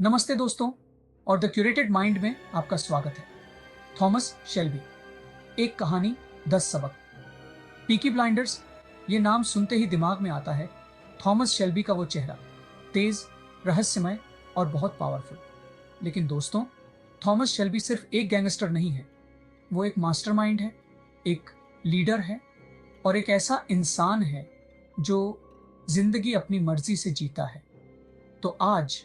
नमस्ते दोस्तों और द क्यूरेटेड माइंड में आपका स्वागत है। थॉमस शेल्बी, एक कहानी 10 सबक। पीकी ब्लाइंडर्स, ये नाम सुनते ही दिमाग में आता है थॉमस शेल्बी का वो चेहरा, तेज, रहस्यमय और बहुत पावरफुल। लेकिन दोस्तों, थॉमस शेल्बी सिर्फ एक गैंगस्टर नहीं है। वो एक मास्टरमाइंड है, एक लीडर है और एक ऐसा इंसान है जो जिंदगी अपनी मर्जी से जीता है। तो आज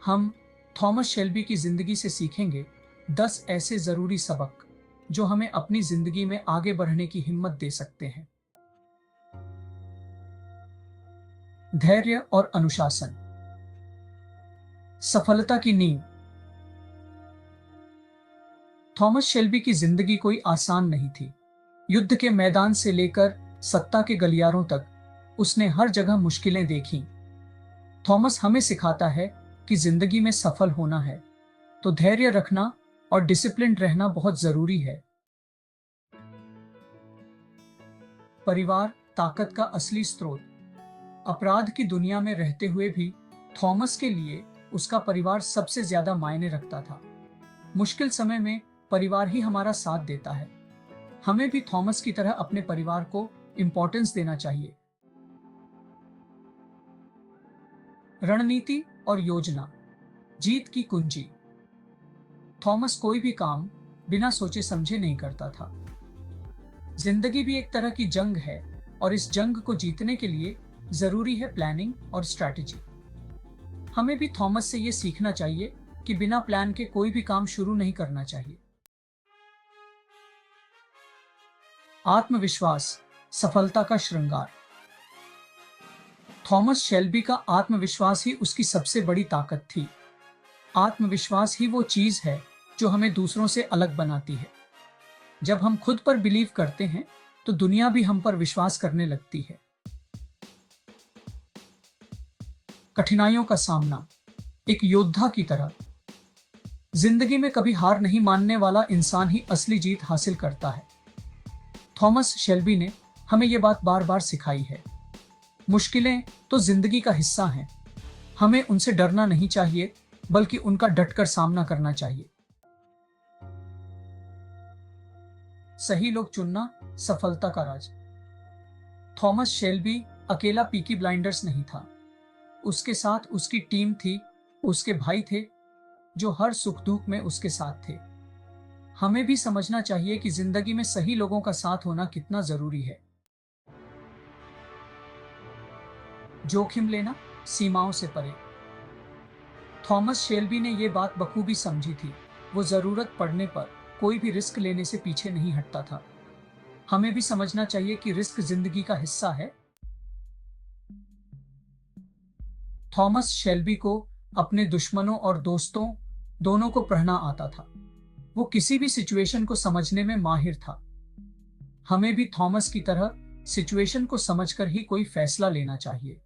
हम थॉमस शेल्बी की जिंदगी से सीखेंगे 10 ऐसे जरूरी सबक जो हमें अपनी जिंदगी में आगे बढ़ने की हिम्मत दे सकते हैं। धैर्य और अनुशासन, सफलता की नींव। थॉमस शेल्बी की जिंदगी कोई आसान नहीं थी। युद्ध के मैदान से लेकर सत्ता के गलियारों तक उसने हर जगह मुश्किलें देखी। थॉमस हमें सिखाता है कि जिंदगी में सफल होना है तो धैर्य रखना और डिसिप्लिन रहना बहुत जरूरी है। परिवार ताकत का असली स्रोत। अपराध की दुनिया में रहते हुए भी थॉमस के लिए उसका परिवार सबसे ज्यादा मायने रखता था। मुश्किल समय में परिवार ही हमारा साथ देता है। हमें भी थॉमस की तरह अपने परिवार को इंपॉर्टेंस देना चाहिए। रणनीति और योजना, जीत की कुंजी। थॉमस कोई भी काम बिना सोचे समझे नहीं करता था। जिंदगी भी एक तरह की जंग है और इस जंग को जीतने के लिए जरूरी है प्लानिंग और स्ट्रैटेजी। हमें भी थॉमस से ये सीखना चाहिए कि बिना प्लान के कोई भी काम शुरू नहीं करना चाहिए। आत्मविश्वास, सफलता का श्रृंगार। थॉमस शेल्बी का आत्मविश्वास ही उसकी सबसे बड़ी ताकत थी। आत्मविश्वास ही वो चीज है जो हमें दूसरों से अलग बनाती है। जब हम खुद पर बिलीव करते हैं तो दुनिया भी हम पर विश्वास करने लगती है। कठिनाइयों का सामना, एक योद्धा की तरह। जिंदगी में कभी हार नहीं मानने वाला इंसान ही असली जीत हासिल करता है। थॉमस शेल्बी ने हमें यह बात बार बार सिखाई है। मुश्किलें तो जिंदगी का हिस्सा हैं। हमें उनसे डरना नहीं चाहिए, बल्कि उनका डटकर सामना करना चाहिए। सही लोग चुनना, सफलता का राज। थॉमस शेल्बी अकेला पीकी ब्लाइंडर्स नहीं था। उसके साथ उसकी टीम थी, उसके भाई थे जो हर सुख दुख में उसके साथ थे। हमें भी समझना चाहिए कि जिंदगी में सही लोगों का साथ होना कितना जरूरी है। जोखिम लेना, सीमाओं से परे। थॉमस शेल्बी ने यह बात बखूबी समझी थी। वो जरूरत पड़ने पर कोई भी रिस्क लेने से पीछे नहीं हटता था। हमें भी समझना चाहिए कि रिस्क जिंदगी का हिस्सा है। थॉमस शेल्बी को अपने दुश्मनों और दोस्तों दोनों को पढ़ना आता था। वो किसी भी सिचुएशन को समझने में माहिर था। हमें भी थॉमस की तरह सिचुएशन को समझकर ही कोई फैसला लेना चाहिए।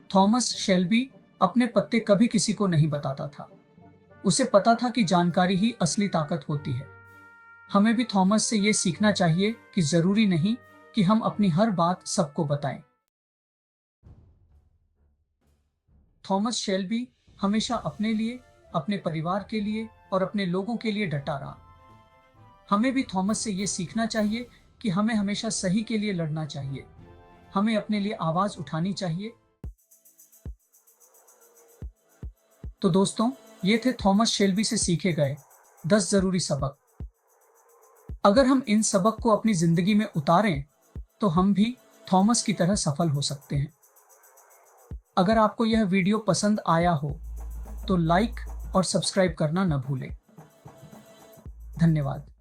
थॉमस शेल्बी अपने पत्ते कभी किसी को नहीं बताता था। उसे पता था कि जानकारी ही असली ताकत होती है। हमें भी थॉमस से यह सीखना चाहिए कि जरूरी नहीं कि हम अपनी हर बात सबको बताएं। थॉमस शेल्बी हमेशा अपने लिए, अपने परिवार के लिए और अपने लोगों के लिए डटा रहा। हमें भी थॉमस से यह सीखना चाहिए कि हमें हमेशा सही के लिए लड़ना चाहिए। हमें अपने लिए आवाज उठानी चाहिए। तो दोस्तों, ये थे थॉमस शेल्बी से सीखे गए 10 जरूरी सबक। अगर हम इन सबक को अपनी जिंदगी में उतारें तो हम भी थॉमस की तरह सफल हो सकते हैं। अगर आपको यह वीडियो पसंद आया हो तो लाइक और सब्सक्राइब करना न भूलें। धन्यवाद।